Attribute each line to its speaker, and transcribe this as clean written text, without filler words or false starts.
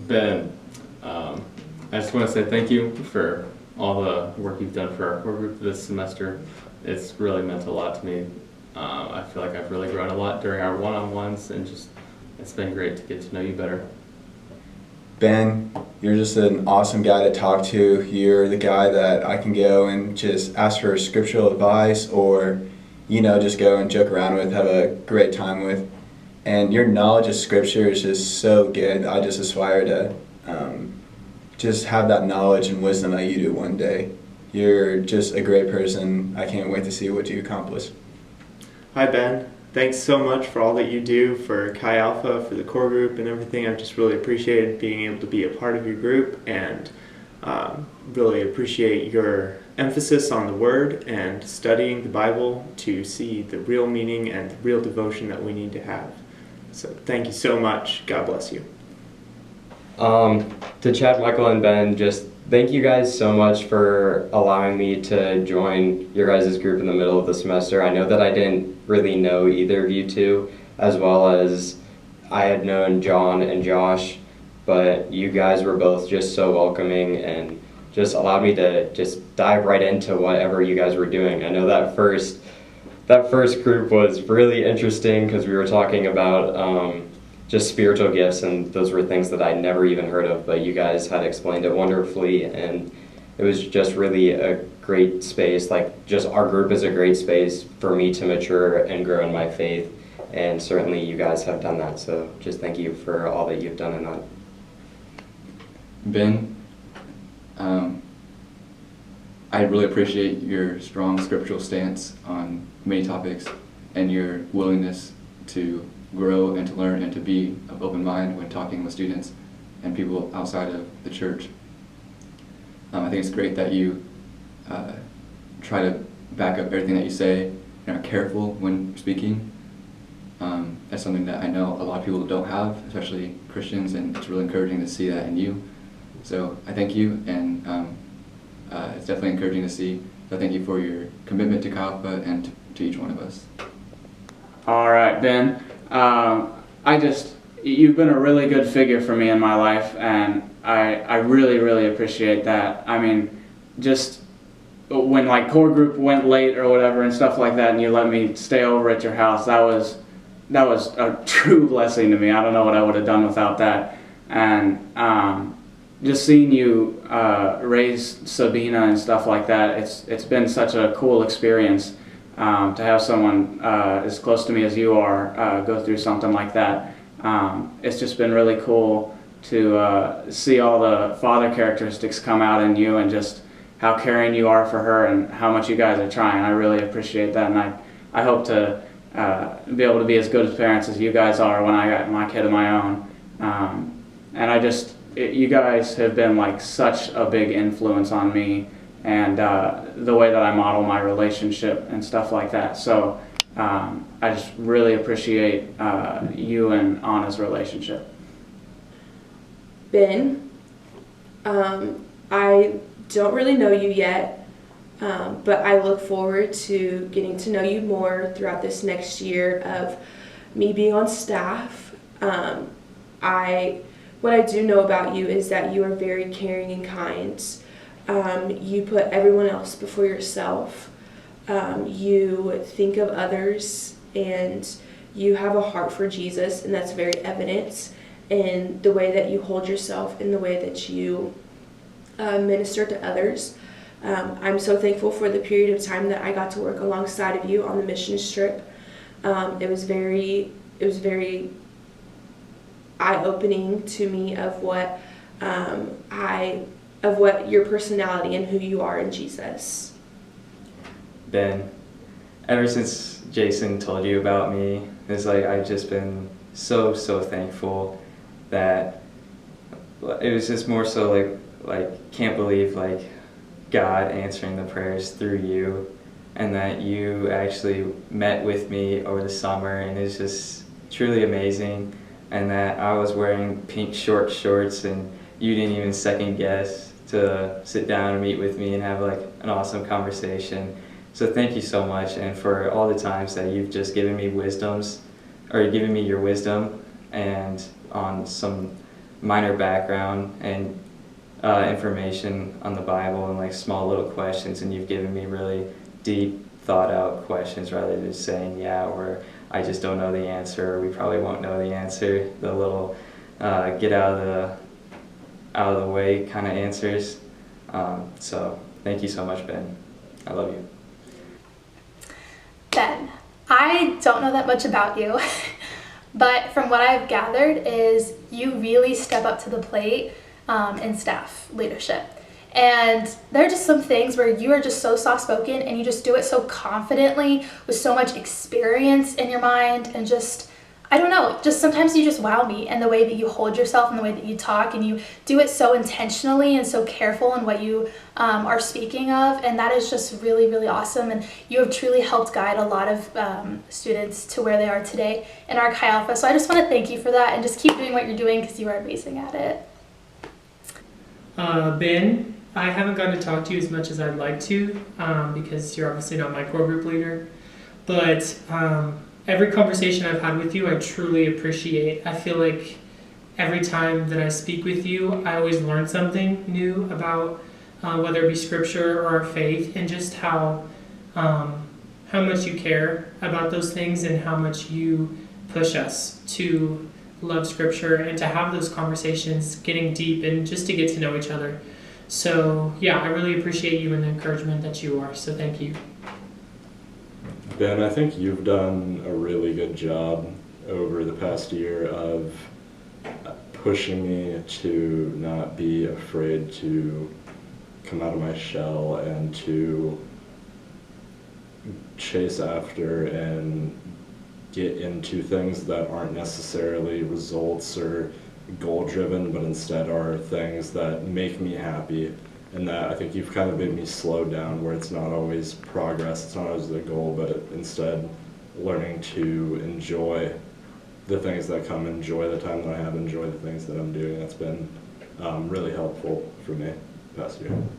Speaker 1: Ben, I just want to say thank you for all the work you've done for our core group this semester. It's really meant a lot to me. I feel like I've really grown a lot during our one-on-ones, and just it's been great to get to know you better.
Speaker 2: Ben, you're just an awesome guy to talk to. You're the guy that I can go and just ask for scriptural advice, or, just go and joke around with, have a great time with. And your knowledge of scripture is just so good. I just aspire to just have that knowledge and wisdom that you do one day. You're just a great person. I can't wait to see what you accomplish.
Speaker 3: Hi Ben, thanks so much for all that you do for Chi Alpha, for the core group and everything. I've just really appreciated being able to be a part of your group, and really appreciate your emphasis on the Word and studying the Bible to see the real meaning and the real devotion that we need to have. So thank you so much. God bless you.
Speaker 4: To Chad, Michael, and Ben, just thank you guys so much for allowing me to join your guys' group in the middle of the semester. I know that I didn't really know either of you two, as well as I had known John and Josh, but you guys were both just so welcoming and just allowed me to just dive right into whatever you guys were doing. I know that first group was really interesting because we were talking about just spiritual gifts, and those were things that I'd never even heard of, but you guys had explained it wonderfully, and it was just really a great space. Like, just our group is a great space for me to mature and grow in my faith, and certainly you guys have done that, so just thank you for all that you've done in that.
Speaker 5: Ben, I really appreciate your strong scriptural stance on many topics and your willingness to grow and to learn and to be of open mind when talking with students and people outside of the church. I think it's great that you try to back up everything that you say and are careful when speaking. That's something that I know a lot of people don't have, especially Christians, and it's really encouraging to see that in you. So I thank you, and it's definitely encouraging to see. So thank you for your commitment to Chi Alpha and to each one of us.
Speaker 6: All right, Ben. You've been a really good figure for me in my life, and I really, really appreciate that. I mean, just when like core group went late or whatever and stuff like that, and you let me stay over at your house, that was a true blessing to me. I don't know what I would have done without that. And just seeing you raise Sabina and stuff like that, it's been such a cool experience. To have someone as close to me as you are go through something like that. It's just been really cool to see all the father characteristics come out in you, and just how caring you are for her and how much you guys are trying. I really appreciate that, and I hope to be able to be as good as parents as you guys are when I got my kid of my own. And you guys have been like such a big influence on me, and the way that I model my relationship and stuff like that. So I just really appreciate you and Anna's relationship.
Speaker 7: Ben, I don't really know you yet, but I look forward to getting to know you more throughout this next year of me being on staff. What I do know about you is that you are very caring and kind. You put everyone else before yourself. You think of others, and you have a heart for Jesus, and that's very evident in the way that you hold yourself, in the way that you minister to others. I'm so thankful for the period of time that I got to work alongside of you on the mission trip. It was very eye-opening to me of what your personality and who you are in Jesus.
Speaker 8: Ben, ever since Jason told you about me, it's like I've just been so thankful that it was just more so like can't believe like God answering the prayers through you, and that you actually met with me over the summer, and it's just truly amazing. And that I was wearing pink short shorts, and you didn't even second guess to sit down and meet with me and have like an awesome conversation. So thank you so much, and for all the times that you've just given me given me your wisdom, and on some minor background and information on the Bible and like small little questions, and you've given me really deep, thought out questions rather than just saying yeah or I just don't know the answer or we probably won't know the answer. The little get out of the way kind of answers. So thank you so much, Ben. I love you.
Speaker 9: Ben, I don't know that much about you, but from what I've gathered is you really step up to the plate in staff leadership. And there are just some things where you are just so soft-spoken and you just do it so confidently with so much experience in your mind, and just, I don't know, just sometimes you just wow me in the way that you hold yourself and the way that you talk, and you do it so intentionally and so careful in what you are speaking of, and that is just really, really awesome. And you have truly helped guide a lot of students to where they are today in our Chi Alpha. So I just want to thank you for that, and just keep doing what you're doing because you are amazing at it.
Speaker 10: Ben, I haven't gotten to talk to you as much as I'd like to because you're obviously not my core group leader, but every conversation I've had with you I truly appreciate. I feel like every time that I speak with you I always learn something new about whether it be scripture or our faith, and just how much you care about those things and how much you push us to love scripture and to have those conversations getting deep and just to get to know each other. So yeah, I really appreciate you and the encouragement that you are, so thank you.
Speaker 11: Ben, I think you've done a really good job over the past year of pushing me to not be afraid to come out of my shell and to chase after and get into things that aren't necessarily results or goal driven, but instead are things that make me happy. And that I think you've kind of made me slow down, where it's not always progress, it's not always the goal, but instead learning to enjoy the things that come, enjoy the time that I have, enjoy the things that I'm doing. That's been really helpful for me the past year.